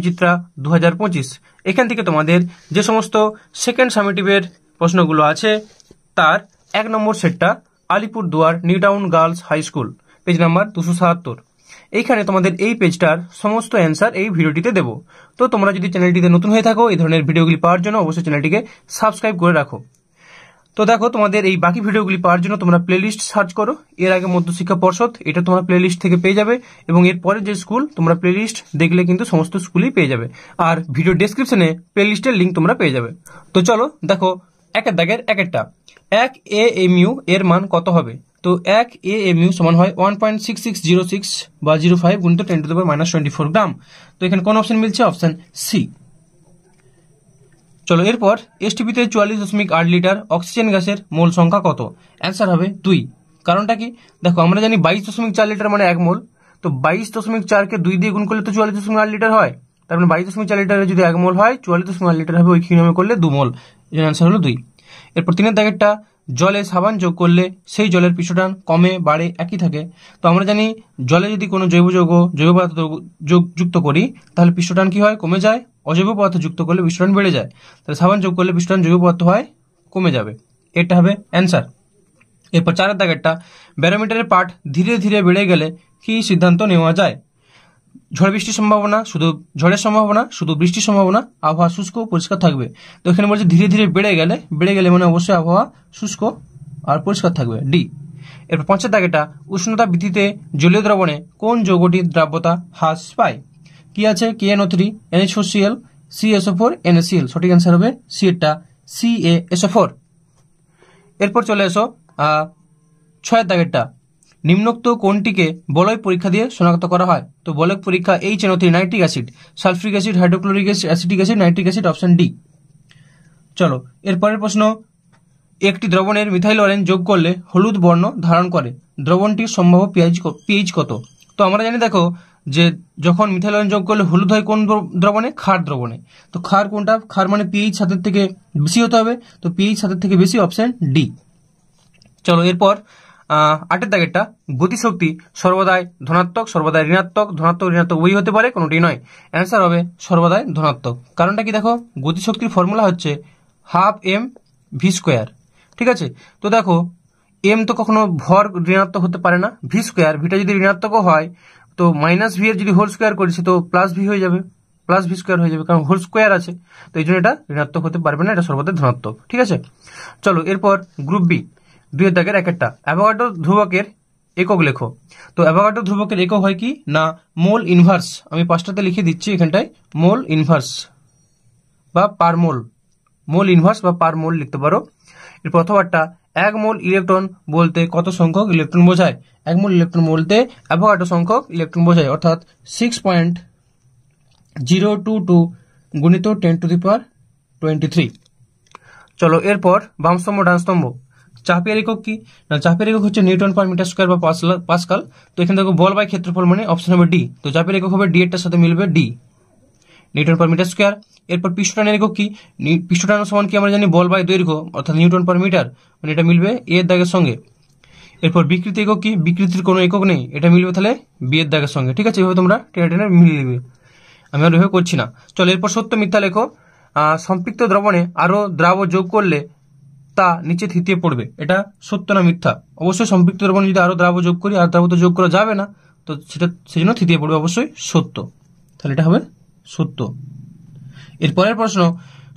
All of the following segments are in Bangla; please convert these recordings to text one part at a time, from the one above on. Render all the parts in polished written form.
চিত্রা 2025 এখান থেকে তোমাদের যে সমস্ত সেকেন্ড সামেটিভের প্রশ্নগুলো আছে তার 1 নম্বর সেটটা Alipurduar new town girls high school page number 277। এইখানে তোমাদের এই পেজটার সমস্ত অ্যান্সার এই ভিডিওটিতে দেব। তো তোমরা যদি চ্যানেলটিতে নতুন হয়ে থাকো এই ধরনের ভিডিওগুলি পাওয়ার জন্য অবশ্যই চ্যানেলটিকে সাবস্ক্রাইব করে রাখো। তো দেখো তোমাদের এই বাকি ভিডিওগুলি পাওয়ার জন্য তোমরা প্লেলিস্ট সার্চ করো, এর আগে মধ্যশিক্ষা পর্ষদ এটা তোমরা প্লেলিস্ট থেকে পেয়ে যাবে, এবং এরপরে যে স্কুল তোমরা প্লেলিস্ট দেখলে কিন্তু সমস্ত স্কুলই পেয়ে যাবে, আর ভিডিও ডেসক্রিপশনে প্লেলিস্টের লিঙ্ক তোমরা পেয়ে যাবে। তো চলো দেখো একের দাগের একেরটা। 1 AMU এর মান কত হবে? তো 1 AMU সমান হয় 1.6606 বা 05 গুণিত 10⁻⁻24 গ্রাম। তো এখানে কোন অপশন মিলছে? Option C. চলো এরপর এসটিপিতে 44.8 লিটার অক্সিজেন গ্যাসের মোল সংখ্যা কত? অ্যান্সার হবে 2। কারণটা কি? দেখো আমরা জানি 22.4 লিটার মানে 1 মোল, তো 22.4কে 2 দিয়ে গুণ করলে তো 44.8 লিটার হয়, তার মানে 22.4 লিটারে যদি 1 মোল হয় 44.8 লিটার হবে, ওই নিয়মে করলে 2 মোল, এর অ্যান্সার হলো 2। এরপর 3 এর দাগেরটা, জলে সাবান যোগ করলে সেই জলের পৃষ্ঠটান কমে বাড়ে একই থাকে। তো আমরা জানি জলে যদি কোনো জৈব পদার্থ যুক্ত করি তাহলে পৃষ্ঠটান কি হয়? কমে যায়। অজৈব পদার্থ যুক্ত করলে পৃষ্ঠটান বেড়ে যায়, তাহলে সাবান যোগ করলে পৃষ্ঠটান জৈব পদার্থ হয়, কমে যাবে, এটা হবে অ্যান্সার। এরপর 4 এর দাগেরটা, ব্যারোমিটারের পাঠ ধীরে ধীরে বেড়ে গেলে কি সিদ্ধান্ত নেওয়া যায়? ঝড় বৃষ্টির সম্ভাবনা, শুধু ঝড়ের সম্ভাবনা, শুধু বৃষ্টির সম্ভাবনা, আবহাওয়া শুষ্ক পরিষ্কার থাকবে। তো এখানে বলছে ধীরে ধীরে বেড়ে গেলে মানে অবশ্যই আবহাওয়া শুষ্ক আর পরিষ্কার থাকবে, ডি। এরপর 5 এর দাগেটা, উষ্ণতা বৃদ্ধিতে জলীয় দ্রবণে কোন যৌগটির দ্রাব্যতা হ্রাস পায়? কি আছে? KNO3, NH4Cl, CSO4, NaCl। সঠিক অ্যান্সার হবে সি এরটা, CaSO4। এরপর চলে এসো 6 এর দাগেরটা, নিম্নোক্ত কোনটিকে বলয় পরীক্ষা দিয়ে শনাক্ত করা হয়? তো বলয় পরীক্ষা HNO3 nitric acid, sulphuric acid, hydrochloric acetic acid, nitric acid, option D. চলো এরপরের প্রশ্ন, একটি দ্রবণের মিথাইল অরেঞ্জ যোগ করলে হলুদ বর্ণ ধারণ করে, দ্রবণটির সম্ভাব্য পিএইচ কত? তো আমরা জানি দেখো যে যখন মিথাইল অরেঞ্জ যোগ করলে হলুদ হয় কোন দ্রবণে? ক্ষার দ্রবণে। তো ক্ষার কোনটা? ক্ষার মানে পিএইচ 7 থেকে বেশি হতে হবে, তো পিএইচ 7 থেকে বেশি, অপশন ডি। চলো এরপর 8 এর দাগেরটা, গতিশক্তি সর্বদাই ধনাত্মক, সর্বদাই ঋণাত্মক, ধনাত্মক ঋণাত্মক বই হতে পারে, কোনোটি নয়। অ্যান্সার হবে সর্বদাই ধনাত্মক। কারণটা কি? দেখো গতিশক্তির ফর্মুলা হচ্ছে ½ mv²। ঠিক আছে, তো দেখো এম তো কখনো ভর ঋণাত্মক হতে পারে না, v², ভিটা যদি ঋণাত্মকও হয় তো -v এর যদি হোল স্কোয়ার করেছি তো +v হয়ে যাবে, +v² হয়ে যাবে, কারণ হোল স্কোয়ার আছে, তো এই জন্য এটা ঋণাত্মক হতে পারবে না, এটা সর্বদাই ধনাত্মক। ঠিক আছে, চলো এরপর গ্রুপ বি 2 এর দাগের একেরটা, অ্যাভোগাড্রো ধ্রুবকের একক লেখো। তো অ্যাভোগাড্রো ধ্রুবকের একক হয় কি না? Mole inverse. আমি 5টাতে লিখে দিচ্ছি এখানটায়, মোল ইনভার্স বা পার মোল, মোল ইনভার্স বা পার মোল লিখতে পারো। এর প্রথমটা, 1 মোল ইলেকট্রন বলতে কত সংখ্যক ইলেকট্রন বোঝায়? 1 মোল ইলেকট্রন বলতে অ্যাভোগাড্রো সংখ্যক ইলেকট্রন বোঝায়, অর্থাৎ 6.022 গুণিত 10⁻23। চলো এরপর বাম স্তম্ভ ডান স্তম্ভ, চাপের একক কি না? চাপের একক হচ্ছে নিউটন পার মিটার স্কোয়ার বা পাস্কাল। তো এখানে দেখো বল বাই ক্ষেত্রফল মানে অপশন হবে ডি। তো চাপের একক হবে ডি এরটার সাথে মিলবে, D, newton per metre square. এরপর পৃষ্ঠটানের একক কি? পৃষ্ঠটান সমান কি আমরা জানি? বল বাই দৈর্ঘ্য, অর্থাৎ নিউটন পার মিটার, মানে এটা মিলবে এ এর দাগের সঙ্গে। এরপর বিকৃতি একক কি? বিকৃতির কোনো একক নেই, এটা মিলবে তাহলে বি এর দাগের সঙ্গে। ঠিক আছে, এভাবে তোমরা টেনে টেনে মিলিয়ে নেবে, আমি আর এভাবে করছি না। চলো এরপর সত্য মিথ্যা লেখো। সম্পৃক্ত দ্রবণে আরো দ্রাব্য যোগ করলে তা নিচে থিতিয়ে পড়বে, এটা সত্য না মিথ্যা? অবশ্যই সম্পৃক্ত দ্রবণে যদি আরো দ্রাব্য যোগ করি, আর দ্রাব্য তো যোগ করা যাবে না, তো সেটা সেজন্য থিতিয়ে পড়বে, অবশ্যই সত্য, তাহলে এটা হবে সত্য। এরপরের প্রশ্ন,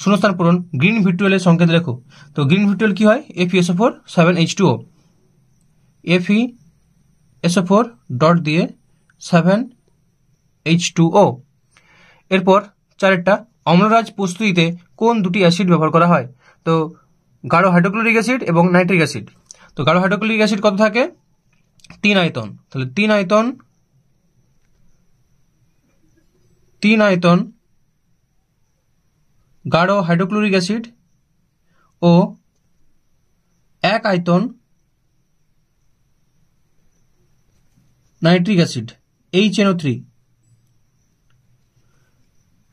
শূন্যস্থান পূরণ, গ্রিন ভিট্রিওলের সংকেত লেখো। তো গ্রিন ভিট্রিওল কি হয়? FeSO4 7H2O, FeSO4 ডট দিয়ে 7H2O। এরপর 4টা, অম্লরাজ প্রস্তুতিতে কোন দুটি অ্যাসিড ব্যবহার করা হয়? তো গাঢ় হাইড্রোক্লোরিক অ্যাসিড এবং নাইট্রিক অ্যাসিড। তো গাঢ় হাইড্রোক্লোরিক অ্যাসিড কত থাকে? 3 আয়তন, তাহলে 3 আয়তন গাঢ় হাইড্রোক্লোরিক অ্যাসিড ও 1 আয়তন নাইট্রিক অ্যাসিড, HNO3।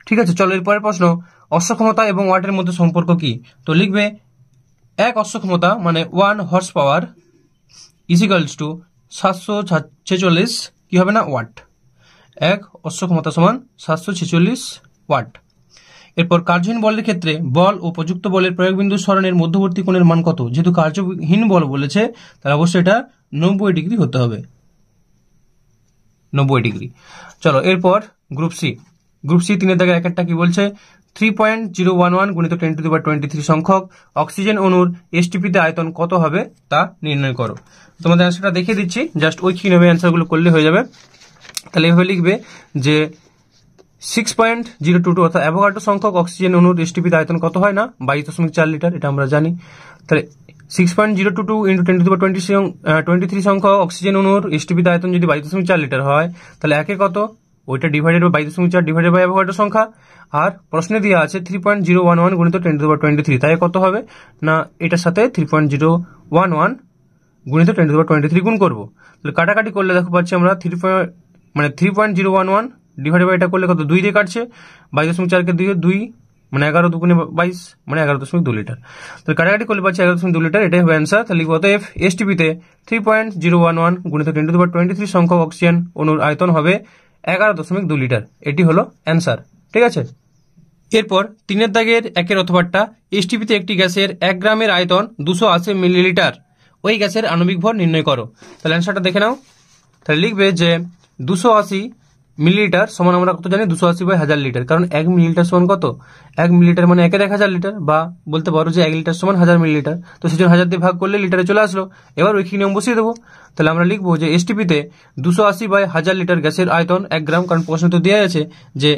ঠিক আছে, চলো এরপরের প্রশ্ন, অশ্বক্ষমতা এবং ওয়াটের মধ্যে সম্পর্ক কি? তো লিখবে 1 অশ্বক্ষমতা মানে 1 হর্স পাওয়ার ইজিক্যালস টু 746 কি হবে না? ওয়াট। 1 অশ্ব ক্ষমতা সমান 746 ওয়াট। এরপর কার্যহীন বলের ক্ষেত্রে বল ও প্রযুক্ত বলের প্রয়োগ বিন্দু সরণের মধ্যবর্তী কোণের মান কত? যেহেতু কার্যহীন বল বলেছে তাহলে অবশ্যই এটা 90 ডিগ্রি হতে হবে, 90 ডিগ্রি। চলো এরপর গ্রুপ সি। গ্রুপ সি 3 দাগের একটা কি বলছে, 3.011 গুণিত 10⁻23 সংখ্যক অক্সিজেন অণুর এসটিপিতে আয়তন কত হবে তা নির্ণয় করো। তোমাদের অ্যান্সারটা দেখিয়ে দিচ্ছি, জাস্ট ওইখানে অ্যান্সারগুলো করলে হয়ে যাবে। তাহলে এভাবে লিখবে যে 6.022 অর্থাৎ অ্যাভোগাড্রো সংখ্যক অক্সিজেন অণুর এসটিপিতে আয়তন কত হয় না, 22.4 লিটার, এটা আমরা জানি। তাহলে 6.022 ইন্টু 10⁻23 সংখ্যক অক্সিজেন অণুর এসটিপিতে আয়তন যদি 22.4 লিটার হয় তাহলে একে কত, ওইটা divided by 22.4 divided by Avogadro সংখ্যা। আর প্রশ্নে দেওয়া আছে 3.011 গুণিত 10⁻23, তাই কত হবে না এটার সাথে 3.011 গুণিত 10⁻23 গুণ করবো। তাহলে কাটাকাটি করলে দেখো পাচ্ছি আমরা 3.011 ডিভাইডেড বাই এটা করলে কত, 2 দিয়ে কাটছে, 22.4 কে 2 মানে 11 দুগুণে 22 মানে 11.2 লিটার। তাহলে কাটাকাটি করলে পাচ্ছি 11.2 লিটার, এটাই হবে অ্যান্সার। তাহলে অতএব এসটিপিতে 3.011 গুণিত 10⁻23 সংখ্যক অক্সিজেন অণুর আয়তন হবে 11.2 লিটার। এটি হলো অ্যান্সার, ঠিক আছে। এরপর 3 দাগের 1 অথবাটা, এসটিপিতে একটি গ্যাসের 1 গ্রামের আয়তন 280 মিলিলিটার, ওই গ্যাসের আণবিক ভর নির্ণয় করো। তাহলে অ্যান্সারটা দেখে নাও। তাহলে লিখবে যে 280 মিলিলিটার সমান আমরা কত জানি, 280/1000 লিটার, কারণ 1 মিলিলিটার সমান কত, 1 মিলিলিটার মানে 1/1000 লিটার, বা বলতে পারো যে 1 লিটার সমান 1000 মিলিলিটার। তো সেজন্য 1000 দিয়ে ভাগ করলে লিটারে চলে আসলো। এবার ওইখানে নিয়ম বসিয়ে দেবো। তাহলে আমরা লিখবো যে এসটিপিতে 280/1000 লিটার গ্যাসের আয়তন 1 গ্রাম, কারণ প্রশ্ন তো দেওয়া আছে যে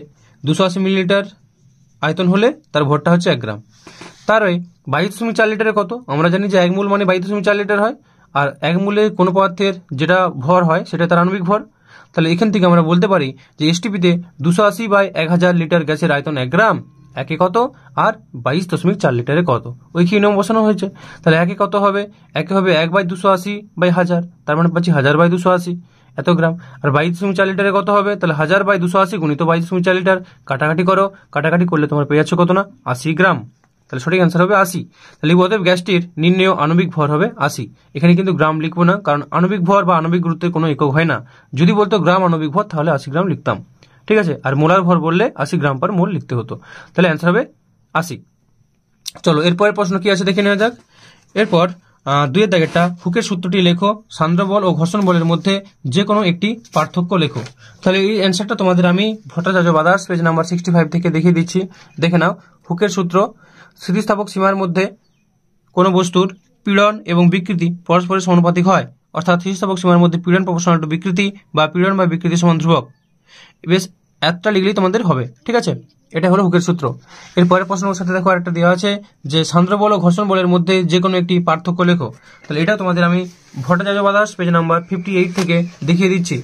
280 মিলিলিটার আয়তন হলে তার ভরটা হচ্ছে 1 গ্রাম। তার ওই 22.4 লিটারে কত, আমরা জানি যে 1 মোল মানে 22.4 লিটার হয়, আর 1 মোলে কোনো পদার্থের যেটা ভর হয় সেটা তার আণবিক ভর। তাহলে এখান থেকে আমরা বলতে পারি যে এসটিপিতে 280/1000 লিটার গ্যাসের আয়তন 1 গ্রাম, একে কত, আর 22.4 লিটারে কত, ওই কি নিয়ম বসানো হয়েছে। তাহলে একে কত হবে, একে হবে 1/280/1000, তার মানে পাচ্ছি 1000/280 এত গ্রাম। আর 22.4 লিটারে কত হবে, তাহলে 1000/280 গুণিত 22.4 লিটার, কাটাকাটি করো, কাটাকাটি করলে তোমার পেয়ে যাচ্ছ কত না, 80 গ্রাম। তাহলে সঠিক অ্যান্সার হবে 80। তাহলে অতএব গ্যাসটির নির্ণেয় আণবিক ভর হবে 80। এখানে কিন্তু গ্রাম লিখবো না, কারণ আণবিক ভর বা আণবিক গুরুত্বের কোনো একক হয় না। যদি বলতো গ্রাম আণবিক ভর তাহলে 80 গ্রাম লিখতাম, ঠিক আছে। আর মোলার ভর বললে 80 গ্রাম পার মোল লিখতে হতো। তাহলে অ্যান্সার হবে 80। চলো এরপরের প্রশ্ন কি আছে দেখে নেওয়া যাক। এরপর 2 দাগেরটা, হুকের সূত্রটি লেখো, সান্দ্র বল ও ঘর্ষণ বলের মধ্যে যে কোনো একটি পার্থক্য লেখো। তাহলে এই অ্যান্সারটা তোমাদের আমি ভট্টাচার্য বাদাস পেজ নাম্বার 65 থেকে দেখিয়ে দিচ্ছি, দেখে নাও। হুকের সূত্র, স্থিতিস্থাপক সীমার মধ্যে কোনো বস্তুর পীড়ন এবং বিকৃতি পরস্পরের সমানুপাতিক হয়, অর্থাৎ স্থিতিস্থাপক সীমার মধ্যে পীড়ন প্রপোর্শনাল টু বিকৃতি বা পীড়ন বা বিকৃতি সমান ধ্রুবক। বেশ এতটা লিখলেই তোমাদের হবে, ঠিক আছে। এটা হলো হুকের সূত্র। এরপরের প্রশ্নের সাথে দেখো আরেকটা দেওয়া আছে যে সান্দ্র বল ও ঘর্ষণ বলের মধ্যে যে কোনো একটি পার্থক্য লেখো। তাহলে এটা তোমাদের আমি ভট্টাচার্য বাদাস পেজ নাম্বার 58 থেকে দেখিয়ে দিচ্ছি।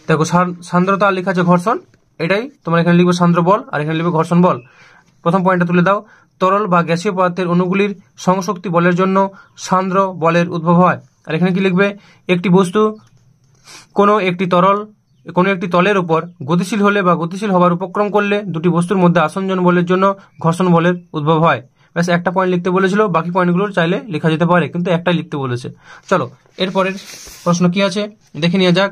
দেখো সান্দ্রতা লেখা আছে ঘর্ষণ, এটাই তোমরা এখানে লিখবে সান্দ্র বল, আর এখানে লিখবে ঘর্ষণ বল। প্রথম পয়েন্টটা তুলে দাও, তরল বা গ্যাসীয় পদার্থের অণুগুলির সংশক্তি বলের জন্য সান্দ্র বলের উদ্ভব হয়। আর এখানে কি লিখবে, একটি বস্তু কোনো একটি তলের উপর গতিশীল হলে বা গতিশীল হবার উপক্রম করলে দুটি বস্তুর মধ্যে আসঞ্জন বলের জন্য ঘর্ষণ বলের উদ্ভব হয়। ব্যাস একটা পয়েন্ট লিখতে বলেছিল, বাকি পয়েন্টগুলো চাইলে লেখা যেতে পারে, কিন্তু একটাই লিখতে বলেছে। চলো এরপরের প্রশ্ন কি আছে দেখে নেওয়া যাক।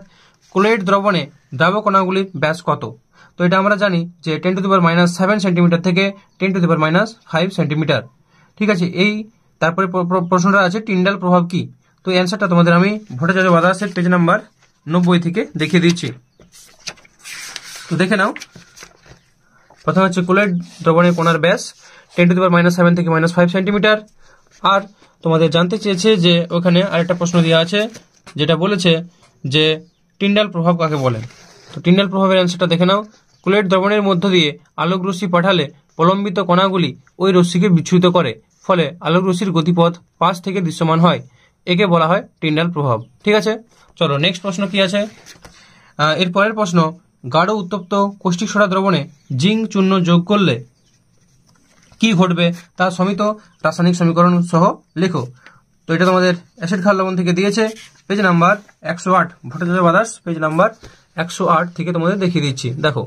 ক্লোরাইড দ্রবণে দ্রাবক কণাগুলির ব্যাস কত? তো এটা আমরা জানি যে 10⁻⁷ সেন্টিমিটার থেকে 10⁻⁵ সেন্টিমিটার, ঠিক আছে। এই তারপরে প্রশ্নটা আছে টিন্ডাল প্রভাব কি। তো অ্যান্সারটা তোমাদের আমি ভট্টাচার্য বাদাসের পেজ নাম্বার 90 থেকে দেখিয়ে দিচ্ছি। তো দেখে নাও, প্রথমে হচ্ছে ক্লোরাইড দ্রবণের কণার ব্যাস 10⁻⁷ থেকে -5 সেন্টিমিটার। আর তোমাদের জানতে চেয়েছে যে ওখানে আরেকটা প্রশ্ন দেওয়া আছে যেটা বলেছে যে টিন্ডাল প্রভাব কাকে বলে। তো টিন্ডাল প্রভাবের অ্যান্সারটা দেখে নাও, ক্লোরাইড দ্রবণের মধ্য দিয়ে আলোক রশ্মি পাঠালে প্রলম্বিত কণাগুলি ওই রশ্মিকে বিচ্ছুরিত করে, ফলে আলোক রশ্মির গতিপথ পাশ থেকে দৃশ্যমান হয়, একে বলা হয় টিন্ডাল প্রভাব, ঠিক আছে। চলো নেক্সট প্রশ্ন কি আছে। এরপরের প্রশ্ন, গাঢ় উত্তপ্ত কৌষ্টিক সোডা দ্রবণে জিঙ্ক চূর্ণ যোগ করলে কি ঘটবে তা সমিত রাসায়নিক সমীকরণ সহ লেখো। তো এটা তোমাদের অ্যাসিড ক্ষার লবণ থেকে দিয়েছে, পেজ নাম্বার 108, ভট্টাচার্য বাদাস পেজ নাম্বার 108 থেকে তোমাদের দেখিয়ে দিচ্ছি। দেখো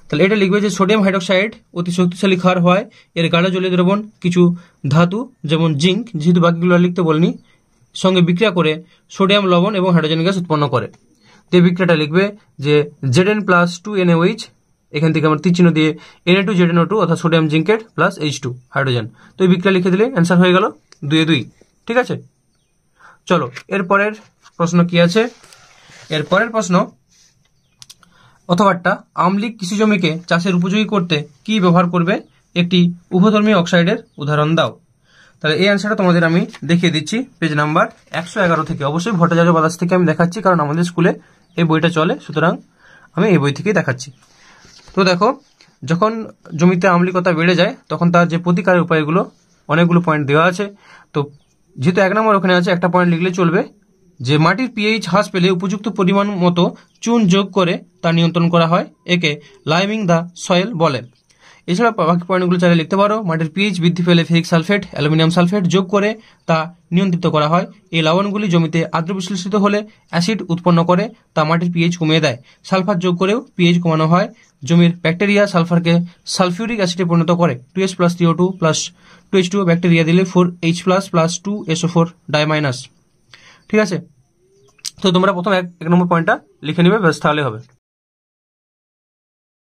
তাহলে এটা লিখবে যে সোডিয়াম হাইড্রোক্সাইড অতি শক্তিশালী ক্ষার হয়, এর গাঢ় জলীয় দ্রবণ কিছু ধাতু যেমন জিঙ্ক, যেহেতু বাকিগুলো লিখতে বলিনি, সঙ্গে বিক্রিয়া করে সোডিয়াম লবণ এবং হাইড্রোজেন গ্যাস উৎপন্ন করে। তো এই বিক্রিয়াটা লিখবে যে Zn প্লাস 2NaOH, এখান থেকে আমরা তীর চিহ্ন দিয়ে Na2ZnO2 অর্থাৎ সোডিয়াম জিঙ্কেট প্লাস H2 হাইড্রোজেন। তো এই বিক্রিয়া লিখে দিলে অ্যান্সার হয়ে গেল 2 ঠিক আছে। চলো এরপরের প্রশ্ন কি আছে, এরপরের প্রশ্ন, অথবাটা আম্লিক কৃষি জমিকে চাষের উপযোগী করতে কি ব্যবহার করবে, একটি উভধর্মী অক্সাইডের উদাহরণ দাও। তাহলে এই অ্যান্সারটা তোমাদের আমি দেখিয়ে দিচ্ছি পেজ নাম্বার 111 থেকে। অবশ্যই ভট্টাচার্য ব্রাদার্স থেকে আমি দেখাচ্ছি, কারণ আমাদের স্কুলে এই বইটা চলে, সুতরাং আমি এই বই থেকেই দেখাচ্ছি। তো দেখো, যখন জমিতে আম্লিকতা বেড়ে যায় তখন তার যে প্রতিকারের উপায়গুলো, অনেকগুলো পয়েন্ট দেওয়া আছে। তো যেহেতু 1 নম্বর ওখানে আছে, একটা পয়েন্ট লিখলে চলবে যে মাটির পিএইচ হ্রাস পেলে উপযুক্ত পরিমাণ মতো চুন যোগ করে তা নিয়ন্ত্রণ করা হয়, একে লাইমিং দ্য সয়েল বলে। এছাড়া বাকি পয়েন্টগুলো চাইলে লিখতে পারো, মাটির পিএইচ বৃদ্ধি পেলে ফেরিক সালফেট, অ্যালুমিনিয়াম সালফেট যোগ করে তা নিয়ন্ত্রিত করা হয়। এই লবণগুলি জমিতে আর্দ্র বিশ্লেষিত হলে অ্যাসিড উৎপন্ন করে, তা মাটির পিএইচ কমিয়ে দেয়। সালফার যোগ করেও পিএইচ কমানো হয়। জমির ব্যাকটেরিয়া সালফারকে সালফিউরিক অ্যাসিডে পরিণত করে। 2H plus CO2 plus 2H2 bacteria দিলে 4H প্লাস প্লাস 2SO4 ডাইমাইনাস। ঠিক আছে, তো তোমরা প্রথম 1 নম্বর পয়েন্টটা লিখে নিবে, ব্যাস তাহলে হবে।